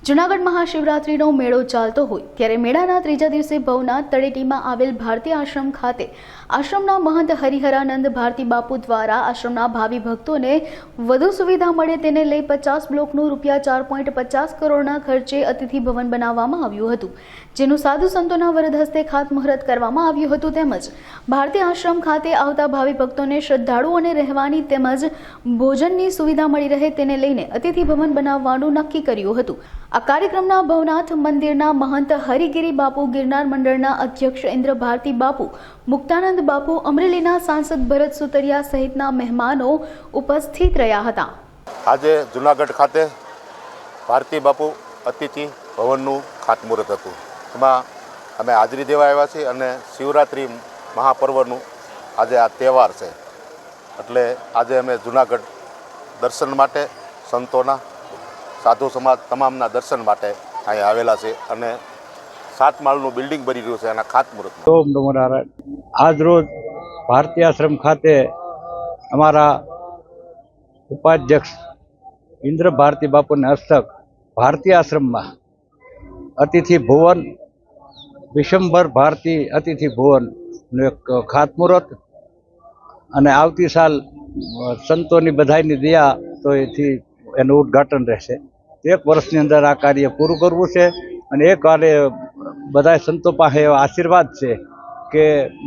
જૂનાગઢ મહાશિવરાત્રીનો મેળો ચાલતો હોય ત્યારે મેળાના ત્રીજા દિવસે ભવનાથ તળેટીમાં આવેલ ભારતી આશ્રમ ખાતે આશ્રમના મહંત હરિહરાનંદ ભારતી બાપુ દ્વારા આશ્રમના ભાવિ ભક્તોને વધુ સુવિધા મળે તેને લઈ 50 બ્લોકનું ₹4.50 કરોડના ખર્ચે અતિથિ ભવન બનાવવામાં આવ્યું હતું, જેનું સાધુ સંતોના વરદ હસ્તે ખાતમુહૂર્ત કરવામાં આવ્યું હતું. તેમજ ભારતી આશ્રમ ખાતે આવતા ભાવિ ભક્તોને શ્રદ્ધાળુઓને રહેવાની તેમજ ભોજનની સુવિધા મળી રહે તેને લઈને અતિથિ ભવન બનાવવાનું નક્કી કર્યું હતું. આ કાર્યક્રમના ભવનાથ મંદિરના મહંત હરિગીરી બાપુ, ગિરનાર મંડળના અધ્યક્ષ ઇન્દ્ર ભારતી બાપુ, મુક્તાનંદ બાપુ, અમરેલીના સાંસદ ભરત સુતરિયા સહિતના મહેમાનો ઉપસ્થિત રહ્યા હતા. આજે જૂનાગઢ ખાતે ભારતી બાપુ અતિથિ ભવનનું ખાતમુહૂર્ત હતું. એમાં અમે હાજરી દેવા આવ્યા છીએ અને શિવરાત્રિ મહાપર્વનું આજે આ તહેવાર છે, એટલે આજે અમે જૂનાગઢ દર્શન માટે, સંતોના, સાધુ સમાજ તમામના દર્શન માટે અહીં આવેલા છે અને 7 માળનું બિલ્ડિંગ બની રહ્યું છે એના ખાતમુહૂર્ત. ઓમ નમો નારાયણ. આજ રોજ ભારતી આશ્રમ ખાતે અમારા ઉપાધ્યક્ષ ઇન્દ્ર ભારતી બાપુના હસ્તક ભારતી આશ્રમમાં અતિથિ ભુવન, વિશંભર ભારતી અતિથિ ભુવનનું એક ખાતમુહૂર્ત અને આવતી સાલ સંતોની બધાઈની દયા તો એથી એનું ઉદ્ઘાટન રહેશે. 1 વર્ષની અંદર આ કાર્ય પૂરું કરવું છે અને એ કાર્ય બધા સંતો પાસે એવા આશીર્વાદ છે કે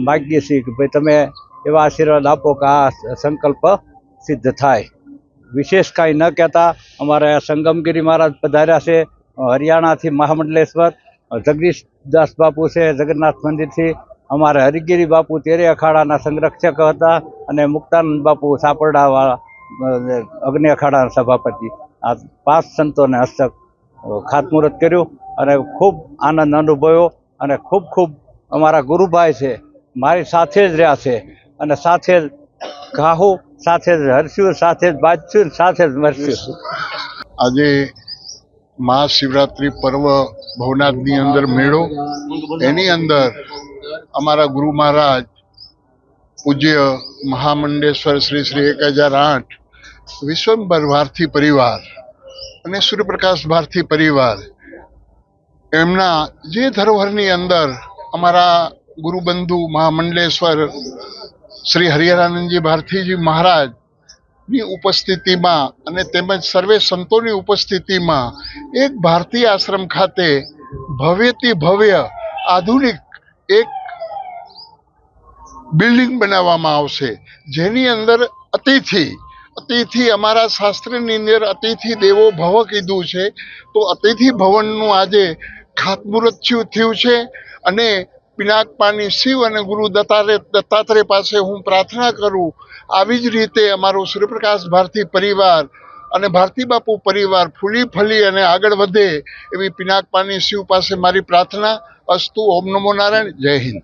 માગીએ છીએ કે ભાઈ તમે એવા આશીર્વાદ આપો કે આ સંકલ્પ સિદ્ધ થાય. વિશેષ કાંઈ ન કહેતા અમારા સંગમગીરી મહારાજ પધાર્યા છે, હરિયાણાથી મહામંડલેશ્વર જગદીશદાસ બાપુ છે, જગન્નાથ મંદિરથી અમારા હરિગીરી બાપુ તેરે અખાડાના સંરક્ષક હતા અને મુક્તાનંદ બાપુ સાપરડાવાળા અગ્નિ અખાડાના સભાપતિ. આ 5 સંતોને હસ્તક ખાતમુહૂર્ત કર્યું અને ખૂબ આનંદ અનુભવ્યો અને ખૂબ ખૂબ અમારા ગુરુભાઈ છે, મારી સાથે જ રહ્યા છે અને સાથે જ ગાહું, સાથે જ હરસ્યું, સાથે જ બાજશું, સાથે જ મરસ્યું. આજે મહાશિવરાત્રિ પર્વ ભવનાથની અંદર મેળો, એની અંદર અમારા ગુરુ મહારાજ પૂજ્ય મહામંડેશ્વર શ્રી શ્રી 1008 વિશ્વંભર ભારતી પરિવાર અને સૂર્યપ્રકાશ ભારતી પરિવાર એમના જે ધરોહરની અંદર અમારા ગુરુબંધુ મહામંડલેશ્વર શ્રી હરિહરાનંદજી ભારતીજી મહારાજની ઉપસ્થિતિમાં અને તેમજ સર્વે સંતોની ઉપસ્થિતિમાં એક ભારતીય આશ્રમ ખાતે ભવ્યથી ભવ્ય આધુનિક એક બિલ્ડિંગ બનાવવામાં આવશે, જેની અંદર અતિથિ અમારા શાસ્ત્રની અંદર અતિથિ દેવો ભવ કીધું છે, તો અતિથિ ભવનનું આજે ખાતમુહૂર્ત થયું છે અને પિનાકપાની શિવ અને ગુરુ દત્તાત્રેય પાસે હું પ્રાર્થના કરું, આવી જ રીતે અમારો સૂર્યપ્રકાશ ભારતી પરિવાર અને ભારતી બાપુ પરિવાર ફૂલી ફલી અને આગળ વધે એવી પિનાકપાની શિવ પાસે મારી પ્રાર્થના. અસ્તુ. ઓમ નમો નારાયણ. જય હિન્દ.